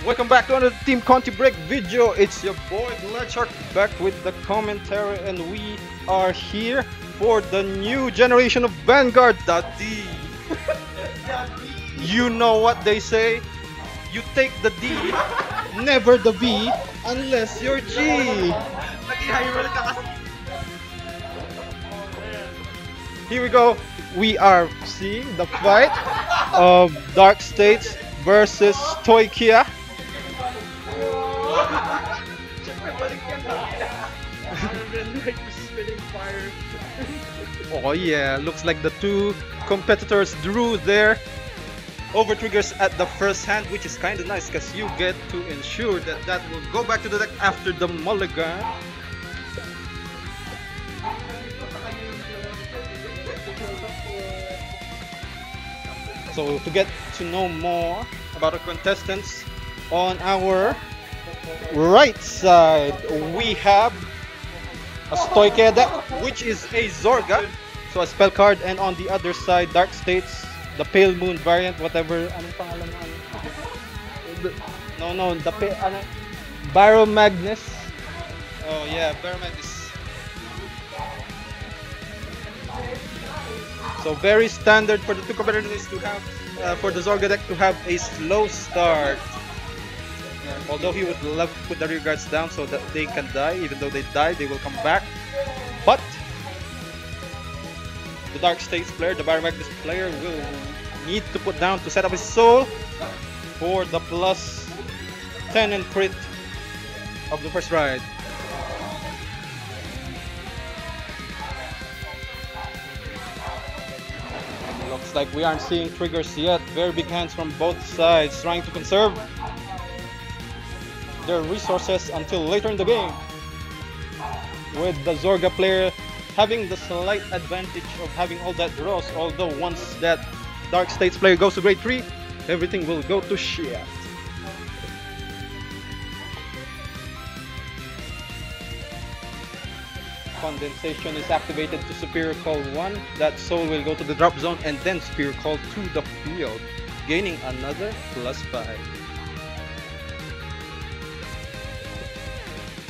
Welcome back to another Team ContiBreak video. It's your boy Shark back with the commentary, and we are here for the new generation of Vanguard. The D. You know what they say? You take the D, never the B, unless you're G. Here we go. We are seeing the fight of Dark States versus Stoicheia. Oh yeah, looks like the two competitors drew their over triggers at the first hand, which is kind of nice because you get to ensure that that will go back to the deck after the mulligan. So to get to know more about our contestants, on our right side we have a Stoicheia deck, which is a Zorga, so a spell card, and on the other side, Dark States, the Pale Moon variant, whatever. Anong pangalan na No, the Baromagnes. Oh yeah, Baromagnes. So very standard for the two competitors to have, for the Zorga deck to have a slow start. Although he would love to put the rear guards down so that they can die. Even though they die, they will come back. But the Dark States player, the Baromagnes player, will need to put down to set up his soul for the plus 10 and crit of the first ride. Looks like we aren't seeing triggers yet. Very big hands from both sides, trying to conserve their resources until later in the game, with the Zorga player having the slight advantage of having all that draws, although once that Dark States player goes to grade 3, everything will go to shit. Condensation is activated to Superior Call 1. That soul will go to the drop zone and then Superior Call to the field, gaining another +5.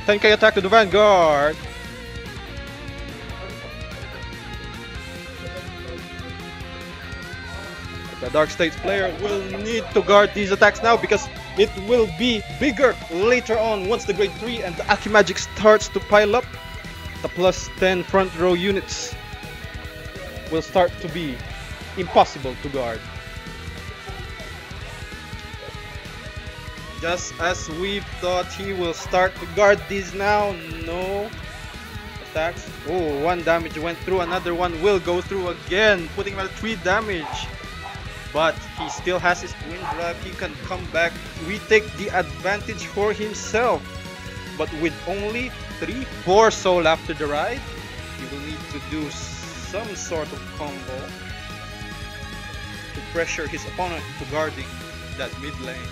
10k attack to the Vanguard. The Dark States player will need to guard these attacks now because it will be bigger later on once the grade 3 and the Alchemagic starts to pile up. The +10 front row units will start to be impossible to guard. Just as we thought, he will start to guard these now. No attacks. Oh, 1 damage went through. Another one will go through again, putting him at 3 damage. But he still has his wind wrap. He can come back, retake the advantage for himself. But with only 3-4 soul after the ride, he will need to do some sort of combo to pressure his opponent into guarding that mid lane.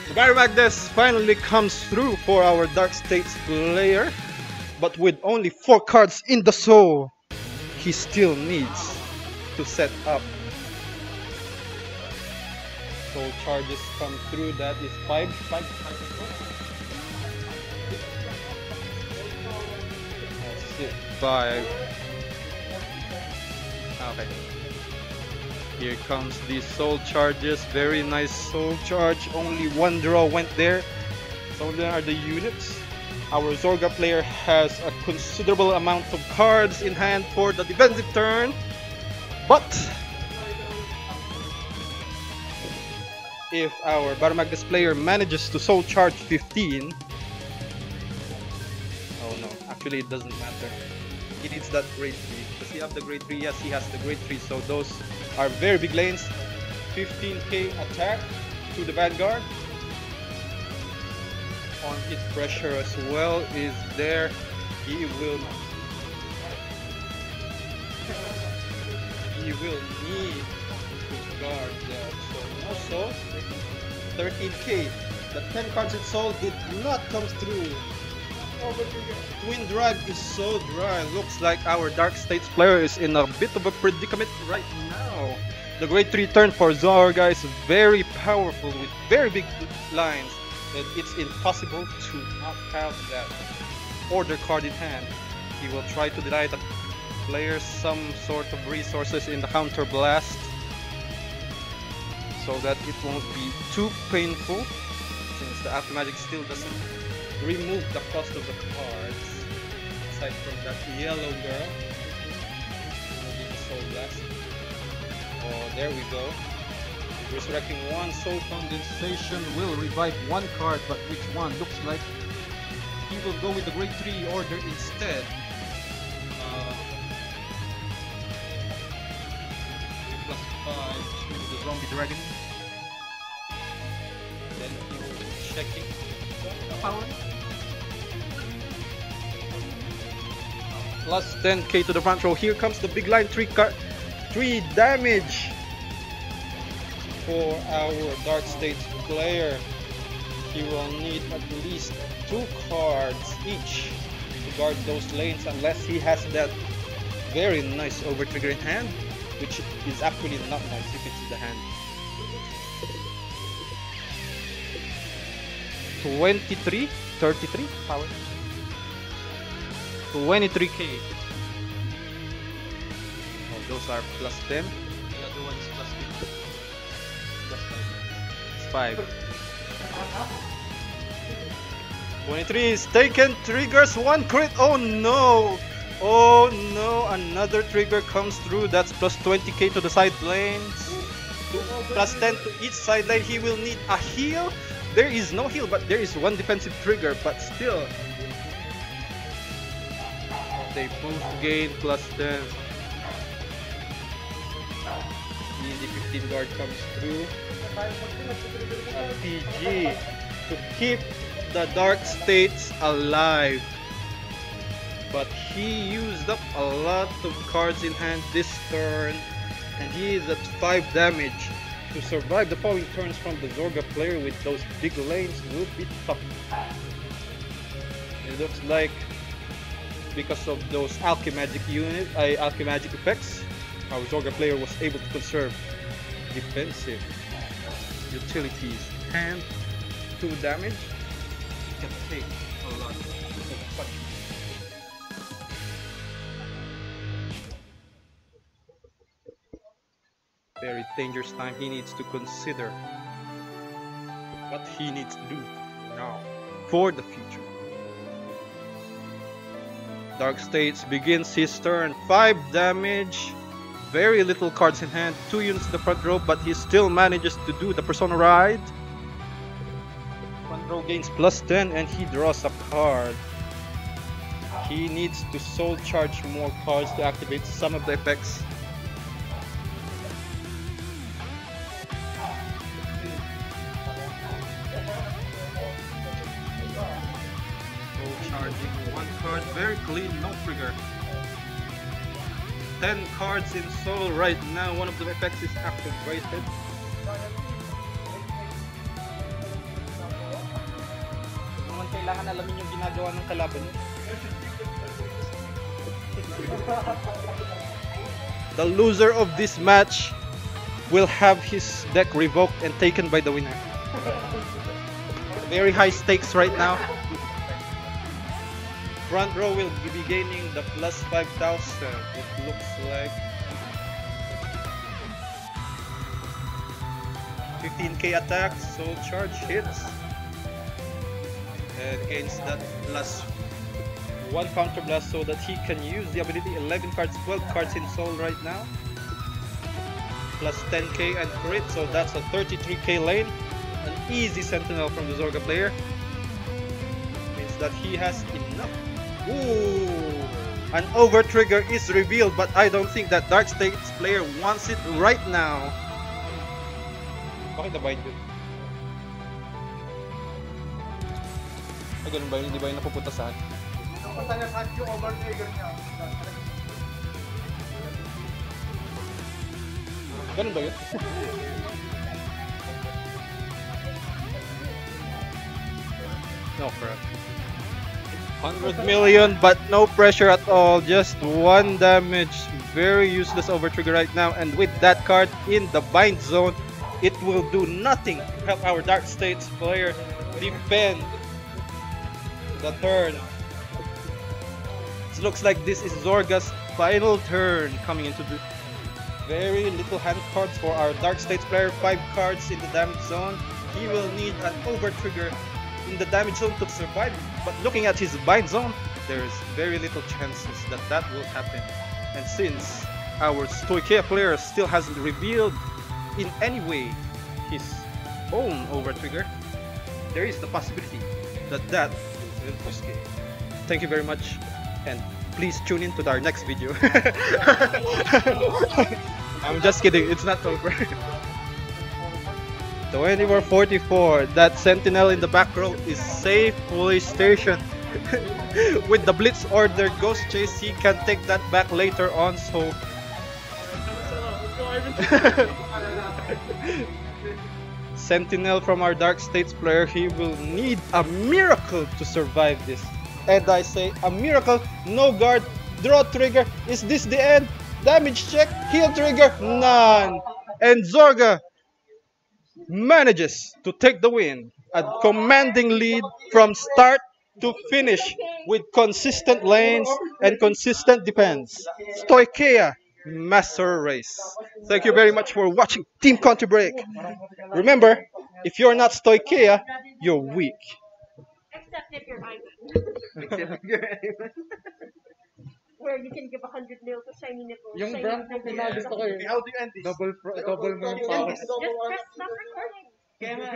The Baromagnes finally comes through for our Dark States player, but with only 4 cards in the soul, he still needs to set up. Soul charges come through. That is 5. 5. Okay. Here comes the soul charges. Very nice soul charge. Only 1 draw went there. So there are the units. Our Zorga player has a considerable amount of cards in hand for the defensive turn. But if our Baromagnes player manages to soul charge 15, oh no, actually it doesn't matter. He needs that grade 3. Does he have the grade 3? Yes, he has the grade 3. So those are very big lanes. 15k attack to the Vanguard. On hit pressure as well is there. He will need to guard that. So also 13k. The 10 cards in soul did not come through. Twin Drive is so dry. Looks like our Dark States player is in a bit of a predicament right now. The Great 3 turn for Zorga is very powerful with very big lines. And it's impossible to not have that order card in hand. He will try to deny the player some sort of resources in the counter blast so that it won't be too painful, since the Alchemagic still doesn't remove the cost of the cards aside from that yellow girl. Moving the Soul Blast. Oh, there we go. Resurrecting one Soul Condensation will revive one card, but which one? Looks like he will go with the Grade 3 order instead. Plus 5 to the Zombie Dragon. Then he will be checking power. Plus 10k to the front row. Here comes the big line, 3 damage for our Dark States player. He will need at least 2 cards each to guard those lanes unless he has that very nice overtrigger in hand, which is actually not nice if it's in the hand. 23, 33 power. 23k. Oh, those are plus 10. The other one is plus 50. Plus 5. It's 5. 23 is taken. Triggers 1 crit. Oh no! Oh no! Another trigger comes through. That's plus 20k to the side lanes. Plus 10 to each side lane. He will need a heal. There is no heal, but there is one defensive trigger. But still, they both gain plus 10. Easy 15 guard comes through. A PG to keep the Dark States alive. But he used up a lot of cards in hand this turn, and he is at 5 damage. To survive the following turns from the Zorga player with those big lanes will be tough. It looks like because of those Alchemagic Alchemagic effects, our Zorga player was able to conserve defensive utilities. And 2 damage, it can take a lot of punch. Very dangerous time. He needs to consider what he needs to do now for the future. Dark States begins his turn. 5 damage. Very little cards in hand. 2 units in the front row, but he still manages to do the Persona Ride. Front row gains plus 10 and he draws a card. He needs to soul charge more cards to activate some of the effects. Charging 1 card, very clean, no trigger. 10 cards in soul right now. One of the effects is activated. Naman kailangan alamin yung ginagawa ng kalaban. The loser of this match will have his deck revoked and taken by the winner. Very high stakes right now. Front row will be gaining the plus 5,000. It looks like 15k attack, soul charge hits, and gains that plus 1 counter blast so that he can use the ability. 11 cards, 12 cards in soul right now. Plus 10k and crit, so that's a 33k lane. An easy sentinel from the Zorga player. Means that he has enough. Ooh, an over trigger is revealed, but I don't think that Dark States player wants it right now. Bakit nabind yun? Ay, ganun ba yun? Hindi ba yun napupunta saan? Napupunta na saan yung over trigger niya. Ganun ba yun? No, crap. 100 million, but no pressure at all. Just one damage. Very useless overtrigger right now. And with that card in the bind zone, it will do nothing to help our Dark States player defend the turn. It looks like this is Zorga's final turn coming into the very little hand cards for our Dark States player. 5 cards in the damage zone. He will need an overtrigger in the damage zone to survive. But looking at his bind zone, there's very little chances that that will happen. And since our Stoicheia player still hasn't revealed in any way his own overtrigger, there is the possibility that that will cost game. Thank you very much, and please tune in to our next video. I'm just kidding, it's not over. 24-44, that sentinel in the back row is safely stationed. With the blitz order ghost chase, he can take that back later on, so sentinel from our Dark States player, he will need a miracle to survive this. And I say a miracle, no guard, draw trigger. Is this the end? Damage check, heal trigger, none. And Zorga manages to take the win. A commanding lead from start to finish with consistent lanes and consistent defense. Stoicheia master race. Thank you very much for watching Team ContiBreak. Remember, if you're not Stoicheia, you're weak. Except if you're Ivan. Where you can give 100 mil to shiny nipples. Yung shiny brand ko nipples. pinagusto ko eh. How do you end this? Double mo yung powers. Just press stop recording. Kaya nga,